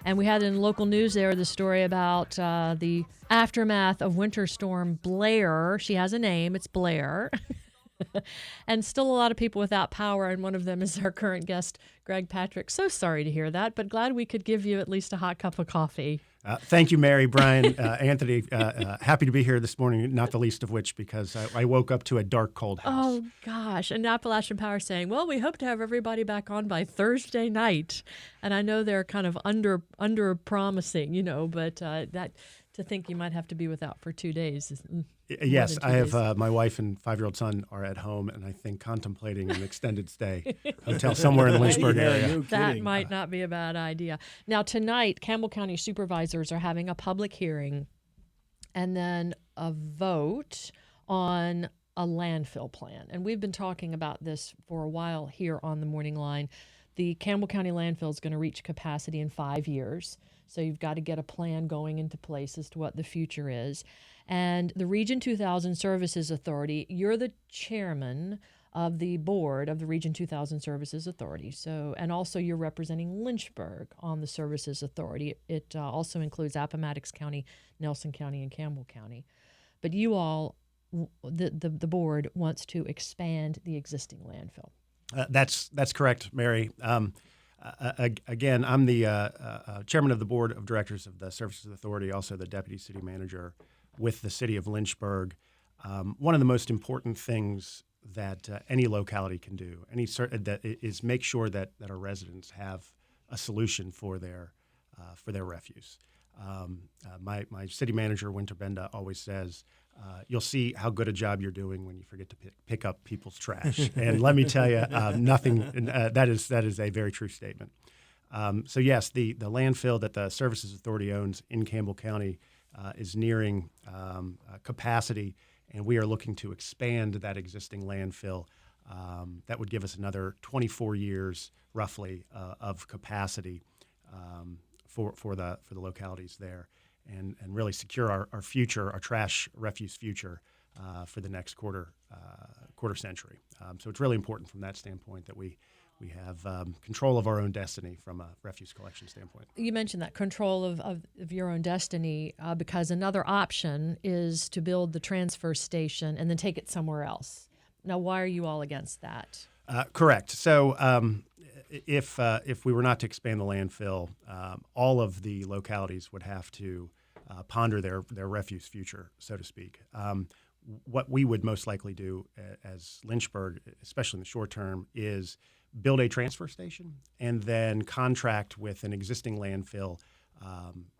And we had in local news there the story about the aftermath of Winter Storm Blair. She has a name, it's Blair. And still a lot of people without power, and one of them is our current guest, Greg Patrick. So sorry to hear that, but glad we could give you at least a hot cup of coffee. Thank you, Mary, Brian, Anthony. Happy to be here this morning, not the least of which because I woke up to a dark, cold house. Oh, gosh. And Appalachian Power saying, well, we hope to have everybody back on by Thursday night. And I know they're kind of under promising, but that to think you might have to be without for 2 days is Yes, I have my wife and 5-year-old son are at home, and I think contemplating an extended stay hotel somewhere in the Lynchburg area. No that kidding. might not be a bad idea. Now, tonight, Campbell County supervisors are having a public hearing and then a vote on a landfill plan. And we've been talking about this for a while here on the Morning Line. The Campbell County Landfill is going to reach capacity in 5 years. So you've got to get a plan going into place as to what the future is. And the Region 2000 Services Authority, you're the chairman of the board of the Region 2000 Services Authority. So, and also you're representing Lynchburg on the Services Authority. It also includes Appomattox County, Nelson County, and Campbell County. But you all, the board wants to expand the existing landfill. That's correct, Mary. Again, I'm the chairman of the board of directors of the Services Authority, also the deputy city manager with the city of Lynchburg. One of the most important things that any locality can do, is make sure that our residents have a solution for their refuse. My city manager, Winter Benda, always says, you'll see how good a job you're doing when you forget to pick up people's trash. And let me tell you, that is a very true statement. So yes, the landfill that the Services Authority owns in Campbell County is nearing capacity, and we are looking to expand that existing landfill. That would give us another 24 years, roughly, of capacity for the localities there, and really secure our future, our trash refuse future for the next quarter century. So it's really important from that standpoint that we have control of our own destiny from a refuse collection standpoint. You mentioned that control of your own destiny because another option is to build the transfer station and then take it somewhere else. Now, why are you all against that? Correct. So if we were not to expand the landfill, all of the localities would have to ponder their refuse future, so to speak. What we would most likely do as Lynchburg, especially in the short term, is build a transfer station and then contract with an existing landfill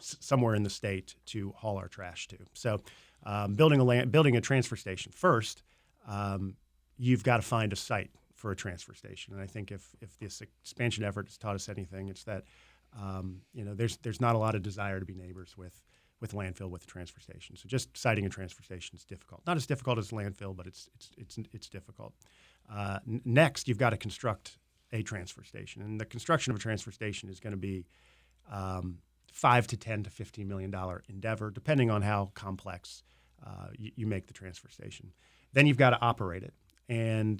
somewhere in the state to haul our trash to. So building a transfer station first, you've got to find a site for a transfer station. And I think if this expansion effort has taught us anything, it's that there's not a lot of desire to be neighbors with landfill with a transfer station. So just siting a transfer station is difficult. Not as difficult as landfill, but it's difficult. Next, you've got to construct a transfer station, and the construction of a transfer station is going to be $5 to $10 to $15 million endeavor, depending on how complex you make the transfer station. Then you've got to operate it, and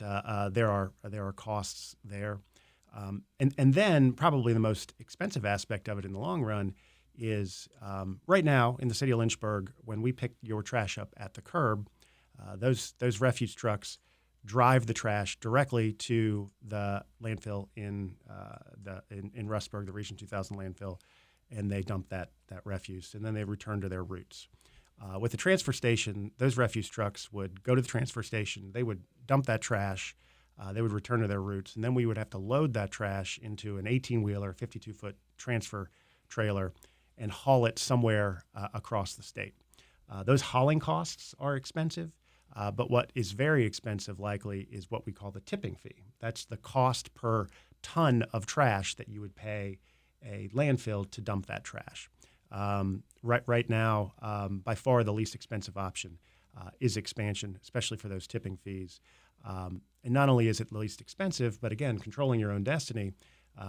there are costs there. And then probably the most expensive aspect of it in the long run is right now in the city of Lynchburg, when we pick your trash up at the curb, those refuse trucks drive the trash directly to the landfill in Rustburg, the Region 2000 landfill, and they dump that refuse, and then they return to their routes. With the transfer station, those refuse trucks would go to the transfer station, they would dump that trash, they would return to their routes, and then we would have to load that trash into an 18-wheeler, 52-foot transfer trailer and haul it somewhere across the state. Those hauling costs are expensive. But what is very expensive likely is what we call the tipping fee. That's the cost per ton of trash that you would pay a landfill to dump that trash. Right now, by far the least expensive option is expansion, especially for those tipping fees. And not only is it the least expensive, but again, controlling your own destiny,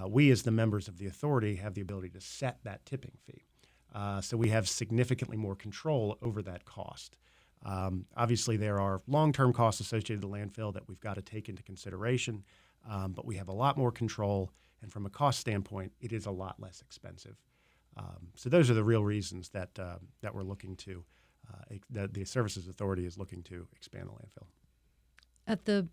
we as the members of the authority have the ability to set that tipping fee. So we have significantly more control over that cost. Obviously, there are long-term costs associated with the landfill that we've got to take into consideration, but we have a lot more control, and from a cost standpoint, it is a lot less expensive. So those are the real reasons that we're looking to, that the Services Authority is looking to expand the landfill. At the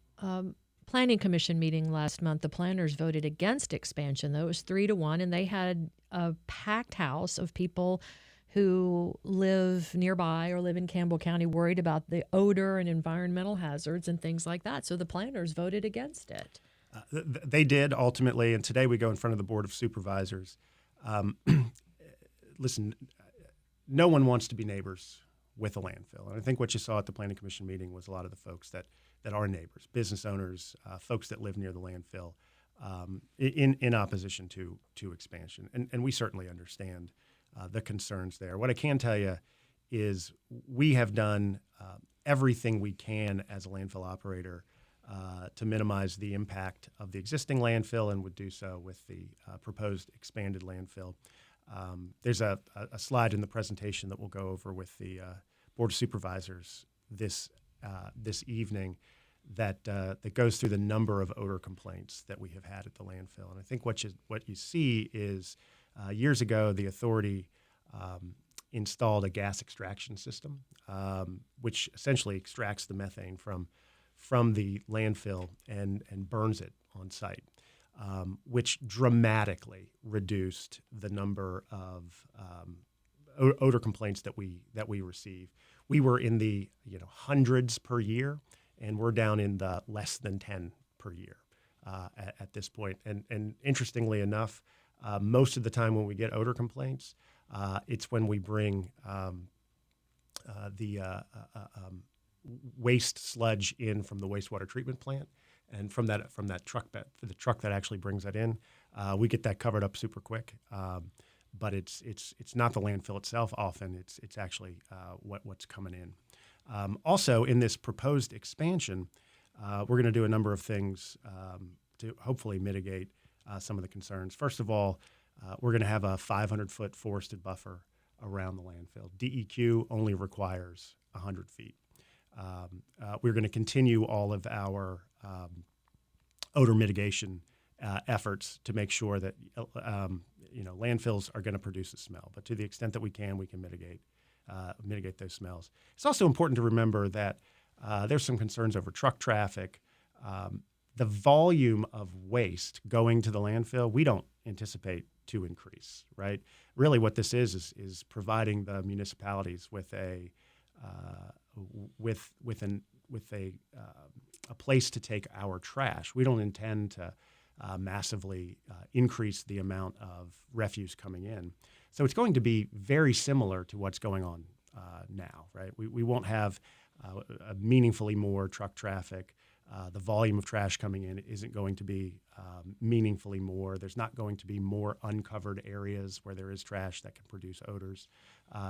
Planning Commission meeting last month, the planners voted against expansion, though it was 3-1, and they had a packed house of people who live nearby or live in Campbell County worried about the odor and environmental hazards and things like that. So the planners voted against it. They did ultimately, and today we go in front of the Board of Supervisors. Listen, no one wants to be neighbors with a landfill. And I think what you saw at the Planning Commission meeting was a lot of the folks that are neighbors, business owners, folks that live near the landfill, in opposition to expansion. And we certainly understand the concerns there. What I can tell you is we have done everything we can as a landfill operator to minimize the impact of the existing landfill, and would do so with the proposed expanded landfill. There's a slide in the presentation that we'll go over with the Board of Supervisors this evening that goes through the number of odor complaints that we have had at the landfill. And I think what you see is years ago the authority installed a gas extraction system, which essentially extracts the methane from the landfill and burns it on site. Which dramatically reduced the number of odor complaints that we receive. We were in the hundreds per year, and we're down in the less than 10 per year at this point. And interestingly enough, most of the time when we get odor complaints, it's when we bring the waste sludge in from the wastewater treatment plant. And from that truck bed, the truck that actually brings that in, we get that covered up super quick. But it's not the landfill itself. Often it's actually what's coming in. Also, in this proposed expansion, we're going to do a number of things to hopefully mitigate some of the concerns. First of all, we're going to have a 500-foot forested buffer around the landfill. DEQ only requires 100 feet. We're going to continue all of our odor mitigation efforts to make sure that landfills are going to produce a smell. But to the extent that we can mitigate those smells. It's also important to remember that there's some concerns over truck traffic. The volume of waste going to the landfill, we don't anticipate to increase. Right? Really, what this is providing the municipalities with a place to take our trash. We don't intend to massively increase the amount of refuse coming in. So it's going to be very similar to what's going on now, right? We won't have meaningfully more truck traffic. The volume of trash coming in isn't going to be meaningfully more. There's not going to be more uncovered areas where there is trash that can produce odors.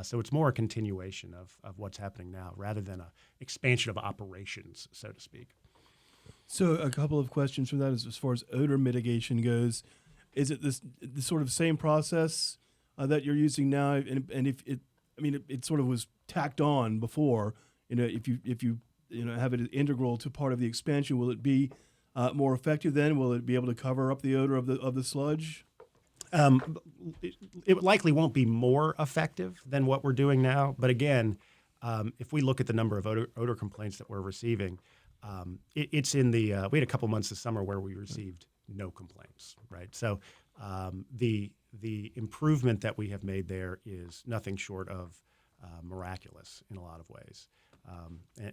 So it's more a continuation of what's happening now rather than an expansion of operations, so to speak. So a couple of questions from that as far as odor mitigation goes. Is it this sort of same process that you're using now? And if it sort of was tacked on before, if you have it integral to part of the expansion, will it be more effective then? Will it be able to cover up the odor of the sludge? It likely won't be more effective than what we're doing now. But again, if we look at the number of odor complaints that we're receiving, it's in the we had a couple months this summer where we received no complaints, right? So the improvement that we have made there is nothing short of miraculous in a lot of ways.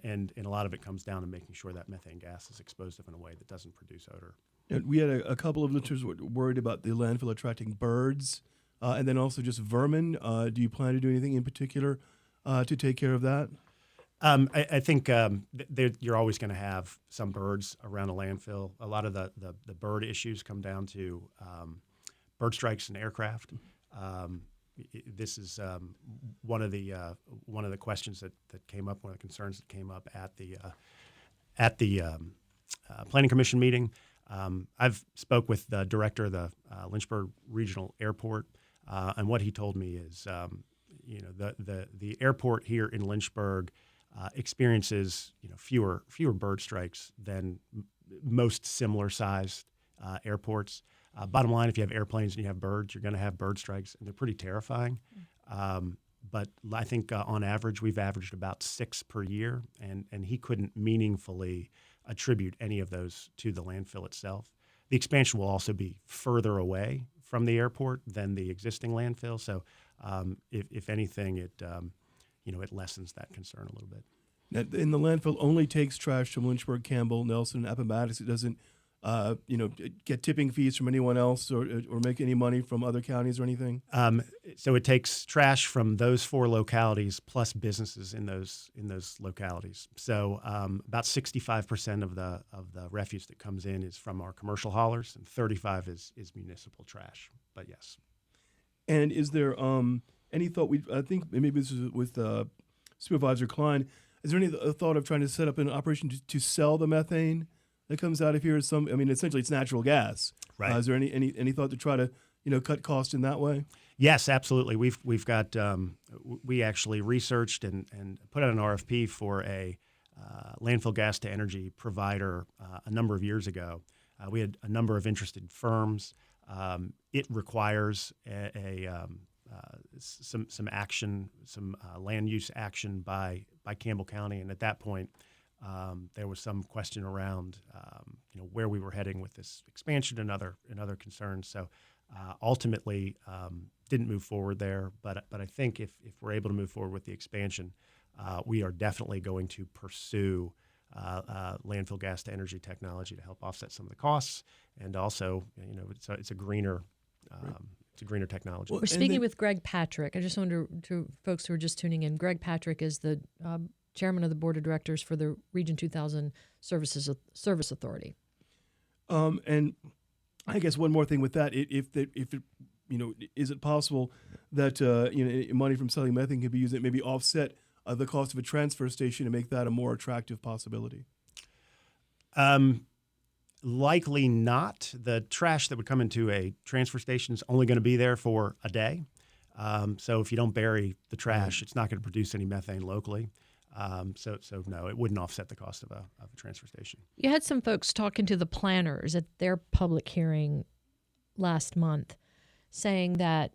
And a lot of it comes down to making sure that methane gas is exposed in a way that doesn't produce odor. And we had a couple of listeners worried about the landfill attracting birds and then also just vermin. Do you plan to do anything in particular to take care of that? I think you're always going to have some birds around a landfill. A lot of the bird issues come down to bird strikes and aircraft. This is one of the questions that came up, one of the concerns that came up at the Planning Commission meeting. I've spoke with the director of the Lynchburg Regional Airport, and what he told me is, the airport here in Lynchburg experiences fewer bird strikes than most similar sized airports. Bottom line, if you have airplanes and you have birds, you're going to have bird strikes, and they're pretty terrifying. But I think on average, we've averaged about 6 per year, and he couldn't meaningfully attribute any of those to the landfill itself. The expansion will also be further away from the airport than the existing landfill, so if anything, it lessens that concern a little bit. Now, and the landfill only takes trash from Lynchburg, Campbell, Nelson, and Appomattox. It doesn't, get tipping fees from anyone else or make any money from other counties or anything. So it takes trash from those 4 localities plus businesses in those localities. So about 65% of the refuse that comes in is from our commercial haulers, and 35 is municipal trash. But yes. And is there any thought? I think maybe this is with Supervisor Klein. Is there any thought of trying to set up an operation to sell the methane that comes out of here? Essentially, it's natural gas. Right. Is there any thought to try to cut cost in that way? Yes, absolutely. We've got we actually researched and put out an RFP for a landfill gas to energy provider a number of years ago. We had a number of interested firms. It requires some action, some land use action by Campbell County, and at that point, there was some question around where we were heading with this expansion and other concerns. So ultimately, didn't move forward there. But I think if we're able to move forward with the expansion, we are definitely going to pursue landfill gas to energy technology to help offset some of the costs, and also it's a greener. It's a greener technology. We're speaking with Greg Patrick. I just wanted to folks who are just tuning in. Greg Patrick is the chairman of the board of directors for the Region 2000 Service Authority. And I guess one more thing with that, is it possible that money from selling methane could be used to maybe offset the cost of a transfer station to make that a more attractive possibility? Likely not. The trash that would come into a transfer station is only going to be there for a day. So if you don't bury the trash, it's not going to produce any methane locally. So no, it wouldn't offset the cost of a transfer station. You had some folks talking to the planners at their public hearing last month saying that,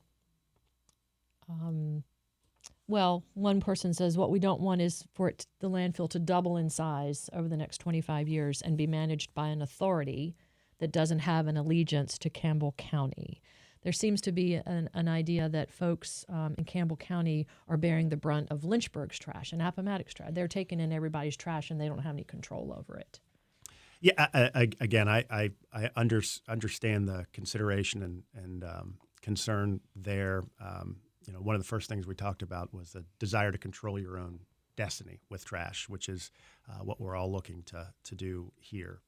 one person says what we don't want is for the landfill to double in size over the next 25 years and be managed by an authority that doesn't have an allegiance to Campbell County. There seems to be an idea that folks in Campbell County are bearing the brunt of Lynchburg's trash and Appomattox trash. They're taking in everybody's trash and they don't have any control over it. Yeah, I understand the consideration and concern there. One of the first things we talked about was the desire to control your own destiny with trash, which is what we're all looking to do here.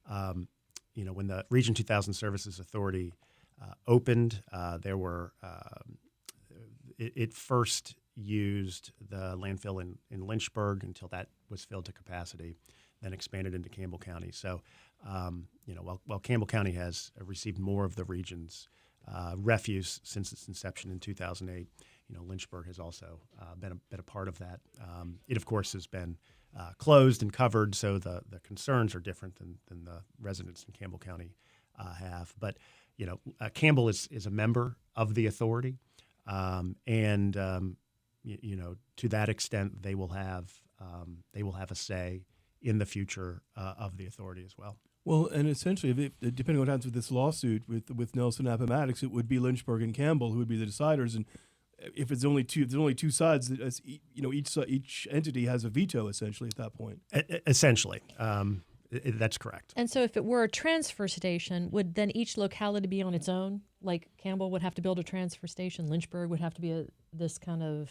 When the Region 2000 Services Authority opened, it first used the landfill in Lynchburg until that was filled to capacity, then expanded into Campbell County. So, while Campbell County has received more of the region's refuse since its inception in 2008, Lynchburg has also been a part of that. It, of course, has been closed and covered, so the concerns are different than the residents in Campbell County have. But Campbell is a member of the authority, and to that extent, they will have a say in the future of the authority as well. Well, and essentially, depending on what happens with this lawsuit with Nelson Appomattox, it would be Lynchburg and Campbell who would be the deciders. And if there's only two sides, each entity has a veto essentially at that point. Essentially. That's correct. And so if it were a transfer station, would then each locality be on its own? Like Campbell would have to build a transfer station, Lynchburg would have to be this kind of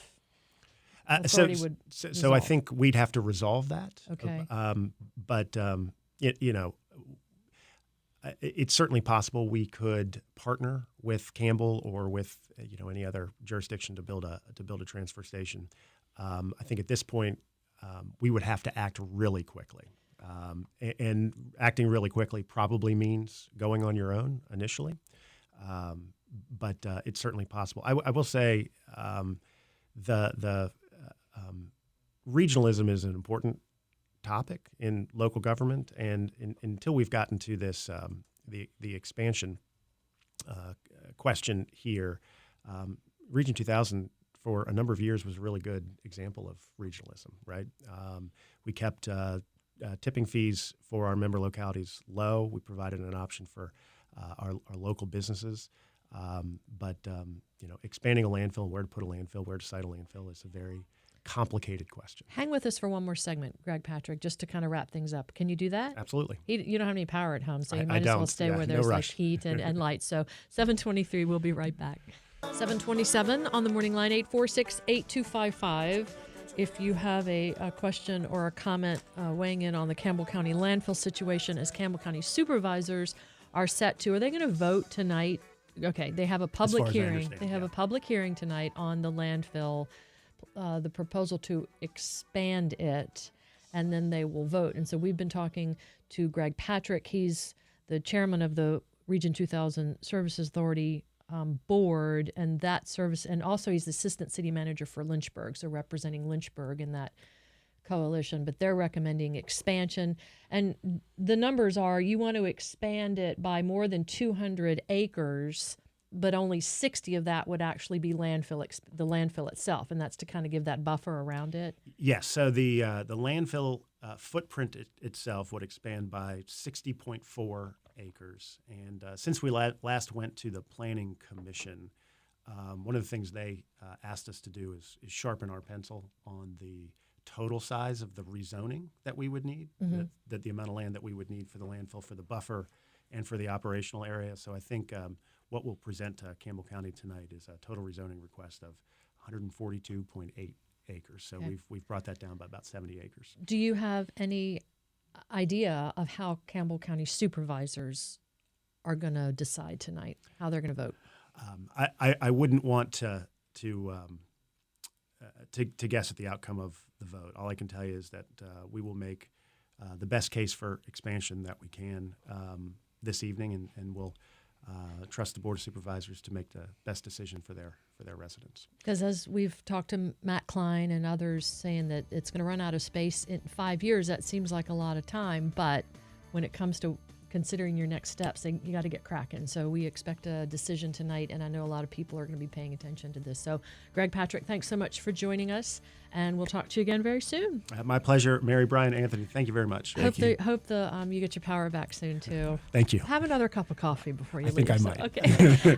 authority would resolve. So I think we'd have to resolve that. Okay. But it's certainly possible we could partner with Campbell or with any other jurisdiction to build a transfer station. I think at this point we would have to act really quickly. And acting really quickly probably means going on your own initially, but it's certainly possible. I will say the regionalism is an important topic in local government, and until we've gotten to this the expansion, question here. Region 2000 for a number of years was a really good example of regionalism, right? We kept tipping fees for our member localities low. We provided an option for our local businesses. But expanding a landfill, where to put a landfill, where to site a landfill is a very complicated question. Hang with us for one more segment, Greg Patrick, just to kind of wrap things up. Can you do that? Absolutely. You don't have any power at home, so you I might as well don't. stay Yeah, where no there's like rush. heat and light. So 7:23, we'll be right back. 7:27 on the morning line, 846-8255. If you have a question or a comment weighing in on the Campbell County landfill situation, as Campbell County supervisors are set to, are they going to vote tonight? Okay, they have a public far as I hearing. understand, They have yeah. a public hearing tonight on the landfill, the proposal to expand it, and then they will vote. And so we've been talking to Greg Patrick. He's the chairman of the Region 2000 Services Authority board, and that service, and also he's the assistant city manager for Lynchburg, so representing Lynchburg in that coalition. But they're recommending expansion, and the numbers are you want to expand it by more than 200 acres, but only 60 of that would actually be the landfill itself, and that's to kind of give that buffer around it. Yes. So the landfill footprint itself would expand by 60.4 acres. And since we last went to the Planning Commission, one of the things they asked us to do is sharpen our pencil on the total size of the rezoning that we would need, that the amount of land that we would need for the landfill, for the buffer, and for the operational area. So I think what we'll present to Campbell County tonight is a total rezoning request of 142.8 acres. So Okay. we've brought that down by about 70 acres. Do you have any idea of how Campbell County supervisors are going to decide tonight, how they're going to vote? I wouldn't want to guess at the outcome of the vote. All I can tell you is that we will make the best case for expansion that we can this evening, and we'll trust the Board of Supervisors to make the best decision for their residents. Because as we've talked to Matt Klein and others saying that it's going to run out of space in 5 years, that seems like a lot of time. But when it comes to considering your next steps, you got to get cracking. So we expect a decision tonight, and I know a lot of people are going to be paying attention to this. So Greg Patrick, thanks so much for joining us, and we'll talk to you again very soon. My pleasure. Mary, Brian, Anthony, thank you very much. Hope you get your power back soon too. Thank you. Have another cup of coffee before you leave. I think I might. Okay.